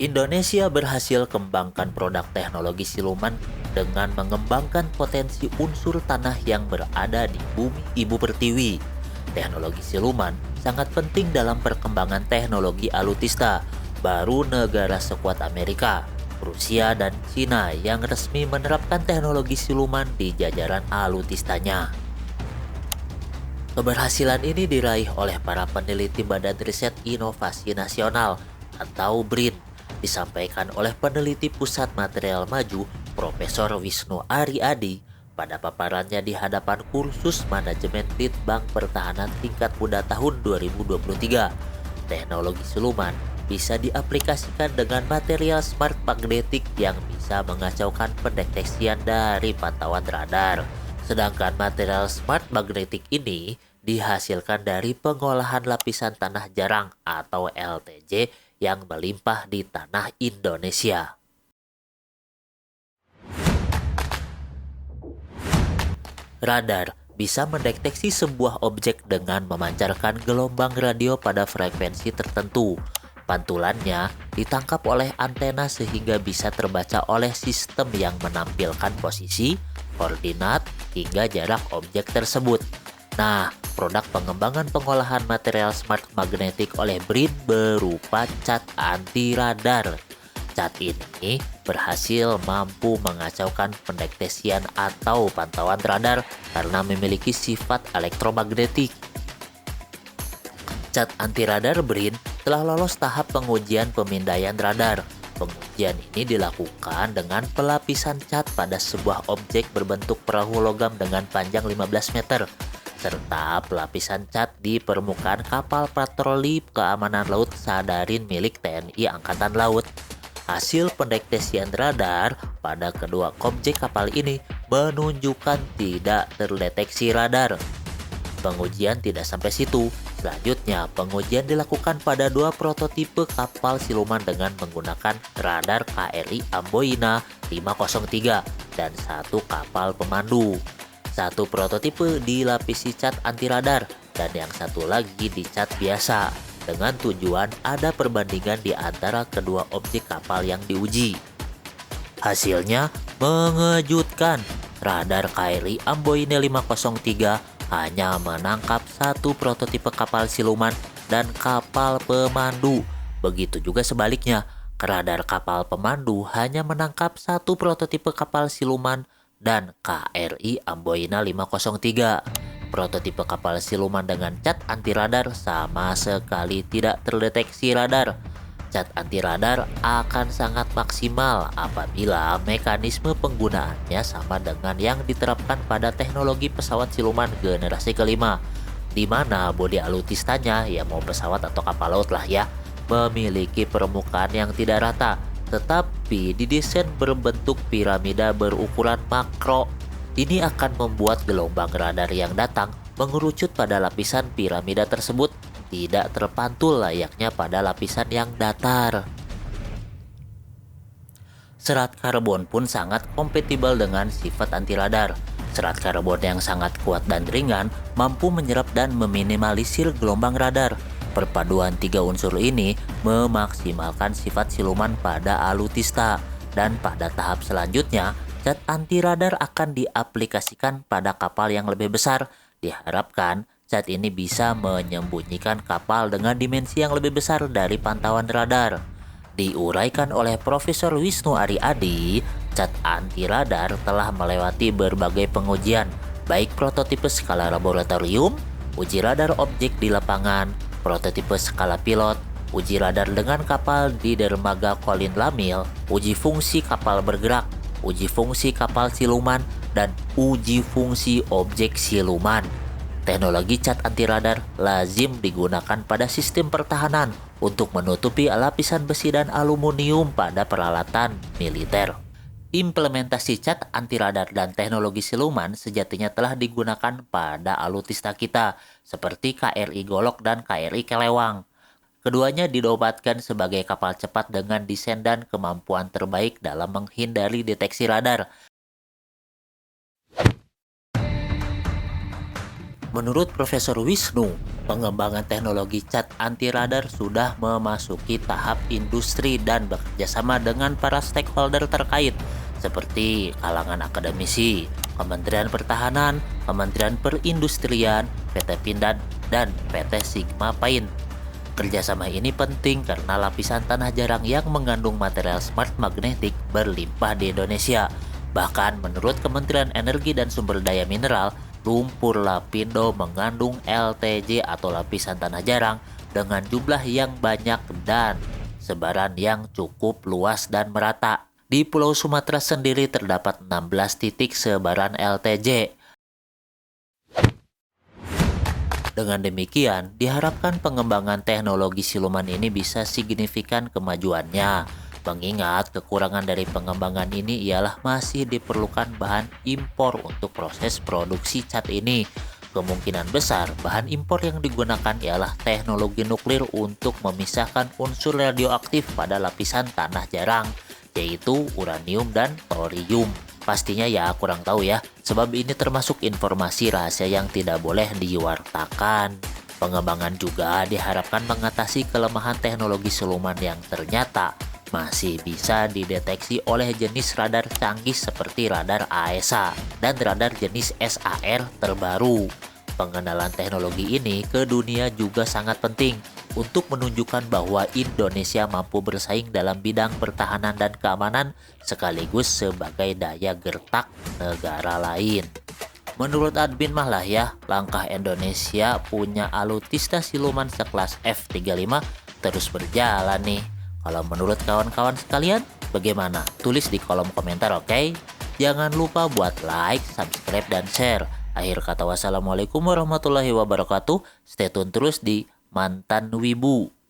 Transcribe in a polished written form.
Indonesia berhasil kembangkan produk teknologi siluman dengan mengembangkan potensi unsur tanah yang berada di bumi ibu pertiwi. Teknologi siluman sangat penting dalam perkembangan teknologi alutista. Baru negara sekuat Amerika, Rusia, dan Cina yang resmi menerapkan teknologi siluman di jajaran alutistanya. Keberhasilan ini diraih oleh para peneliti Badan Riset Inovasi Nasional atau BRIN, disampaikan oleh peneliti Pusat Material Maju Profesor Wisnu Aryadi pada paparannya di hadapan kursus manajemen Litbang Pertahanan tingkat muda tahun 2023. Teknologi siluman bisa diaplikasikan dengan material smart magnetik yang bisa mengacaukan pendeteksian dari pantauan radar. Sedangkan material smart magnetik ini dihasilkan dari pengolahan lapisan tanah jarang atau LTJ yang melimpah di tanah Indonesia. Radar bisa mendeteksi sebuah objek dengan memancarkan gelombang radio pada frekuensi tertentu. Pantulannya ditangkap oleh antena sehingga bisa terbaca oleh sistem yang menampilkan posisi, koordinat, hingga jarak objek tersebut. Nah, produk pengembangan pengolahan material smart magnetik oleh BRIN berupa cat anti radar. Cat ini berhasil mampu mengacaukan pendeteksian atau pantauan radar karena memiliki sifat elektromagnetik. Cat anti radar BRIN telah lolos tahap pengujian pemindaian radar. Pengujian ini dilakukan dengan pelapisan cat pada sebuah objek berbentuk perahu logam dengan panjang 15 meter, serta pelapisan cat di permukaan kapal patroli keamanan laut Sadarin milik TNI Angkatan Laut. Hasil pendeteksian radar pada kedua objek kapal ini menunjukkan tidak terdeteksi radar. Pengujian tidak sampai situ. Selanjutnya, pengujian dilakukan pada dua prototipe kapal siluman dengan menggunakan radar KRI Amboina 503 dan satu kapal pemandu. Satu prototipe dilapisi cat anti radar dan yang satu lagi dicat biasa, dengan tujuan ada perbandingan di antara kedua objek kapal yang diuji. Hasilnya mengejutkan. Radar KRI Amboina 503 hanya menangkap satu prototipe kapal siluman dan kapal pemandu. Begitu juga sebaliknya, radar kapal pemandu hanya menangkap satu prototipe kapal siluman dan KRI Amboina 503. Prototipe kapal siluman dengan cat anti radar sama sekali tidak terdeteksi radar. Cat anti radar akan sangat maksimal apabila mekanisme penggunaannya sama dengan yang diterapkan pada teknologi pesawat siluman generasi kelima, di mana bodi alutistanya, ya mau pesawat atau kapal laut lah ya, memiliki permukaan yang tidak rata, tetapi didesain berbentuk piramida berukuran makro. Ini akan membuat gelombang radar yang datang mengerucut pada lapisan piramida tersebut tidak terpantul layaknya pada lapisan yang datar. Serat karbon pun sangat kompatibel dengan sifat anti radar. Serat karbon yang sangat kuat dan ringan mampu menyerap dan meminimalisir gelombang radar. Perpaduan tiga unsur ini memaksimalkan sifat siluman pada alutista, dan pada tahap selanjutnya cat anti radar akan diaplikasikan pada kapal yang lebih besar. Diharapkan cat ini bisa menyembunyikan kapal dengan dimensi yang lebih besar dari pantauan radar. Diuraikan oleh Profesor Wisnu Aryadi, cat anti radar telah melewati berbagai pengujian, baik prototipe skala laboratorium, uji radar objek di lapangan, prototipe skala pilot, uji radar dengan kapal di dermaga Kolin Lamil, uji fungsi kapal bergerak, uji fungsi kapal siluman, dan uji fungsi objek siluman. Teknologi cat anti radar lazim digunakan pada sistem pertahanan untuk menutupi lapisan besi dan aluminium pada peralatan militer. Implementasi cat anti radar dan teknologi siluman sejatinya telah digunakan pada alutista kita, seperti KRI Golok dan KRI Kelewang. Keduanya dinobatkan sebagai kapal cepat dengan desain dan kemampuan terbaik dalam menghindari deteksi radar. Menurut Profesor Wisnu, pengembangan teknologi cat anti radar sudah memasuki tahap industri dan bekerjasama dengan para stakeholder terkait seperti kalangan akademisi, Kementerian Pertahanan, Kementerian Perindustrian, PT Pindad, dan PT Sigma Paint. Kerjasama ini penting karena lapisan tanah jarang yang mengandung material smart magnetik berlimpah di Indonesia. Bahkan menurut Kementerian Energi dan Sumber Daya Mineral, lumpur lapindo mengandung LTJ atau lapisan tanah jarang dengan jumlah yang banyak dan sebaran yang cukup luas dan merata. Di Pulau Sumatera sendiri terdapat 16 titik sebaran LTJ. Dengan demikian, diharapkan pengembangan teknologi siluman ini bisa signifikan kemajuannya. Mengingat kekurangan dari pengembangan ini ialah masih diperlukan bahan impor untuk proses produksi cat ini. Kemungkinan besar bahan impor yang digunakan ialah teknologi nuklir untuk memisahkan unsur radioaktif pada lapisan tanah jarang, yaitu uranium dan thorium. Pastinya ya kurang tahu ya, sebab ini termasuk informasi rahasia yang tidak boleh diwartakan. Pengembangan juga diharapkan mengatasi kelemahan teknologi siluman yang ternyata masih bisa dideteksi oleh jenis radar canggih seperti radar AESA dan radar jenis SAR terbaru. Pengenalan teknologi ini ke dunia juga sangat penting untuk menunjukkan bahwa Indonesia mampu bersaing dalam bidang pertahanan dan keamanan sekaligus sebagai daya gertak negara lain. Menurut admin mah lah ya, langkah Indonesia punya alutsista siluman sekelas F-35 terus berjalan nih. Kalau menurut kawan-kawan sekalian, bagaimana? Tulis di kolom komentar, oke? Jangan lupa buat like, subscribe, dan share. Akhir kata wassalamualaikum warahmatullahi wabarakatuh. Stay tune terus di Mantan Wibu.